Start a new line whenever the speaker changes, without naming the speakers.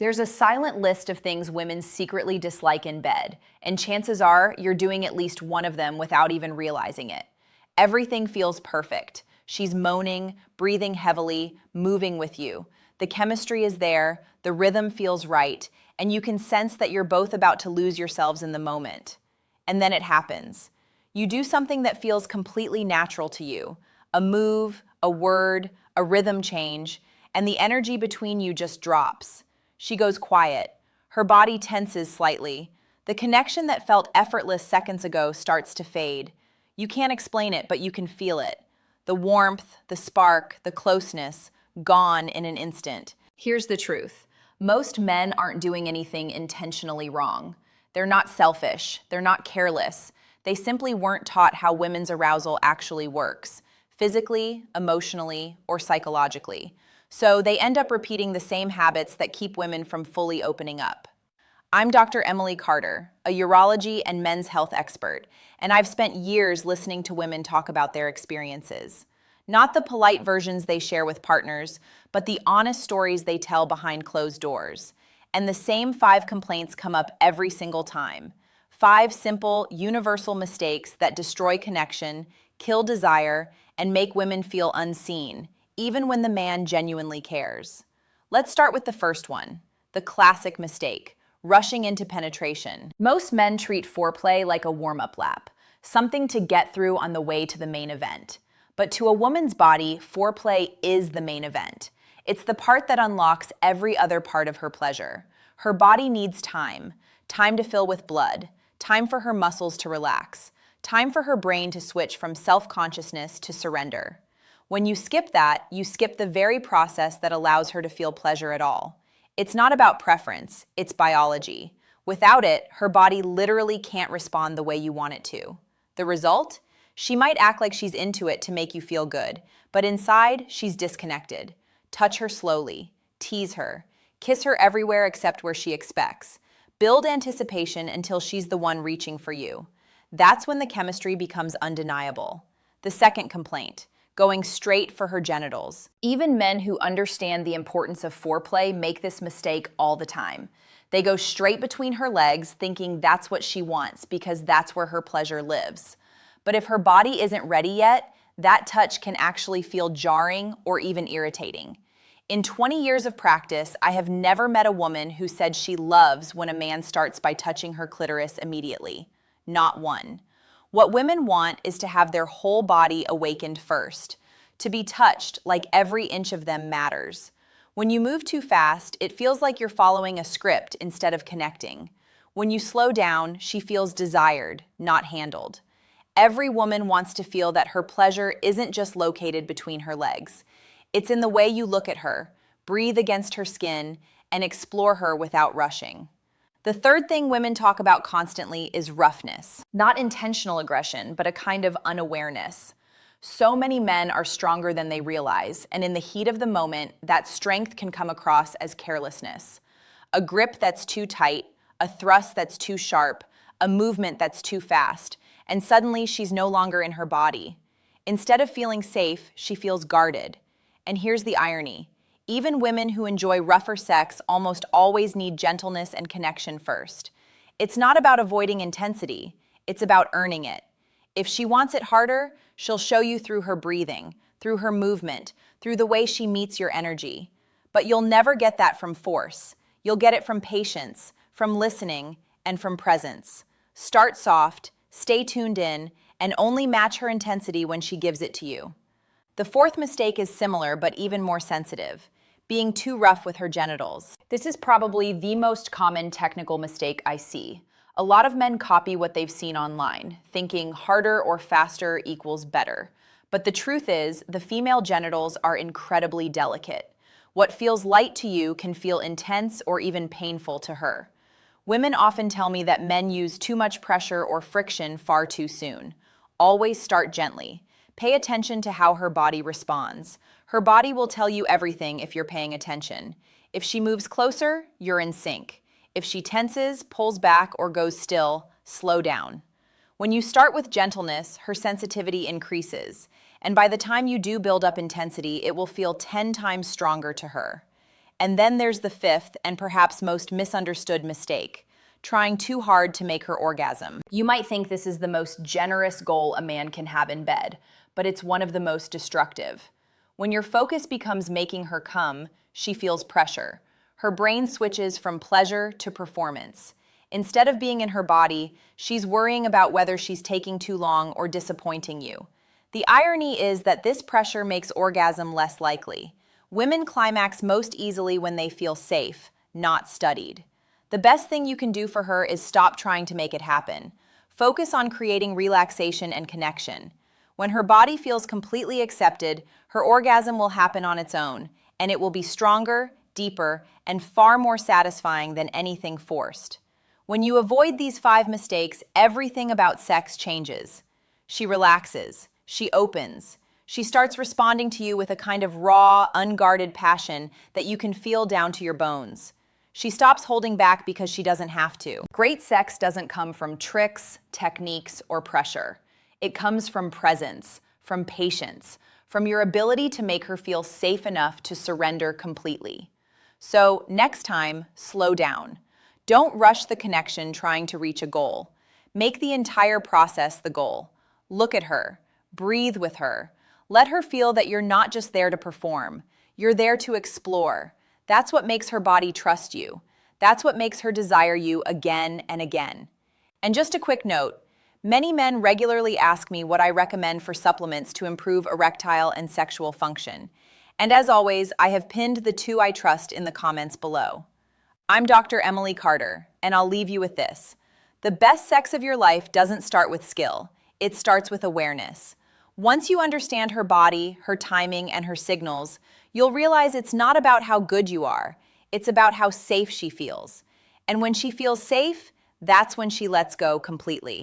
There's a silent list of things women secretly dislike in bed, and chances are you're doing at least one of them without even realizing it. Everything feels perfect. She's moaning, breathing heavily, moving with you. The chemistry is there, the rhythm feels right, and you can sense that you're both about to lose yourselves in the moment. And then it happens. You do something that feels completely natural to you. A move, a word, a rhythm change, and the energy between you just drops. She goes quiet. Her body tenses slightly. The connection that felt effortless seconds ago starts to fade. You can't explain it, but you can feel it. The warmth, the spark, the closeness, gone in an instant. Here's the truth. Most men aren't doing anything intentionally wrong. They're not selfish. They're not careless. They simply weren't taught how women's arousal actually works, physically, emotionally, or psychologically. So they end up repeating the same habits that keep women from fully opening up. I'm Dr. Emily Carter, a urology and men's health expert, and I've spent years listening to women talk about their experiences. Not the polite versions they share with partners, but the honest stories they tell behind closed doors. And the same 5 complaints come up every single time. 5 simple, universal mistakes that destroy connection, kill desire, and make women feel unseen, even when the man genuinely cares. Let's start with the first one, the classic mistake, rushing into penetration. Most men treat foreplay like a warm-up lap, something to get through on the way to the main event. But to a woman's body, foreplay is the main event. It's the part that unlocks every other part of her pleasure. Her body needs time to fill with blood, time for her muscles to relax, time for her brain to switch from self-consciousness to surrender. When you skip that, you skip the very process that allows her to feel pleasure at all. It's not about preference, it's biology. Without it, her body literally can't respond the way you want it to. The result? She might act like she's into it to make you feel good, but inside, she's disconnected. Touch her slowly, tease her, kiss her everywhere except where she expects. Build anticipation until she's the one reaching for you. That's when the chemistry becomes undeniable. The second complaint, going straight for her genitals. Even men who understand the importance of foreplay make this mistake all the time. They go straight between her legs thinking that's what she wants because that's where her pleasure lives. But if her body isn't ready yet, that touch can actually feel jarring or even irritating. In 20 years of practice, I have never met a woman who said she loves when a man starts by touching her clitoris immediately. Not one. What women want is to have their whole body awakened first, to be touched like every inch of them matters. When you move too fast, it feels like you're following a script instead of connecting. When you slow down, she feels desired, not handled. Every woman wants to feel that her pleasure isn't just located between her legs. It's in the way you look at her, breathe against her skin, and explore her without rushing. The third thing women talk about constantly is roughness. Not intentional aggression, but a kind of unawareness. So many men are stronger than they realize, and in the heat of the moment, that strength can come across as carelessness. A grip that's too tight, a thrust that's too sharp, a movement that's too fast, and suddenly she's no longer in her body. Instead of feeling safe, she feels guarded. And here's the irony. Even women who enjoy rougher sex almost always need gentleness and connection first. It's not about avoiding intensity, it's about earning it. If she wants it harder, she'll show you through her breathing, through her movement, through the way she meets your energy. But you'll never get that from force. You'll get it from patience, from listening, and from presence. Start soft, stay tuned in, and only match her intensity when she gives it to you. The fourth mistake is similar but even more sensitive, being too rough with her genitals. This is probably the most common technical mistake I see. A lot of men copy what they've seen online, thinking harder or faster equals better. But the truth is, the female genitals are incredibly delicate. What feels light to you can feel intense or even painful to her. Women often tell me that men use too much pressure or friction far too soon. Always start gently. Pay attention to how her body responds. Her body will tell you everything if you're paying attention. If she moves closer, you're in sync. If she tenses, pulls back, or goes still, slow down. When you start with gentleness, her sensitivity increases. And by the time you do build up intensity, it will feel 10 times stronger to her. And then there's the fifth and perhaps most misunderstood mistake: trying too hard to make her orgasm. You might think this is the most generous goal a man can have in bed, but it's one of the most destructive. When your focus becomes making her come, she feels pressure. Her brain switches from pleasure to performance. Instead of being in her body, she's worrying about whether she's taking too long or disappointing you. The irony is that this pressure makes orgasm less likely. Women climax most easily when they feel safe, not studied. The best thing you can do for her is stop trying to make it happen. Focus on creating relaxation and connection. When her body feels completely accepted, her orgasm will happen on its own, and it will be stronger, deeper, and far more satisfying than anything forced. When you avoid these 5 mistakes, everything about sex changes. She relaxes. She opens. She starts responding to you with a kind of raw, unguarded passion that you can feel down to your bones. She stops holding back because she doesn't have to. Great sex doesn't come from tricks, techniques, or pressure. It comes from presence, from patience, from your ability to make her feel safe enough to surrender completely. So, next time, slow down. Don't rush the connection trying to reach a goal. Make the entire process the goal. Look at her. Breathe with her. Let her feel that you're not just there to perform. You're there to explore. That's what makes her body trust you. That's what makes her desire you again and again. And just a quick note, many men regularly ask me what I recommend for supplements to improve erectile and sexual function. And as always, I have pinned the 2 I trust in the comments below. I'm Dr. Emily Carter, and I'll leave you with this. The best sex of your life doesn't start with skill. It starts with awareness. Once you understand her body, her timing, and her signals, you'll realize it's not about how good you are. It's about how safe she feels. And when she feels safe, that's when she lets go completely.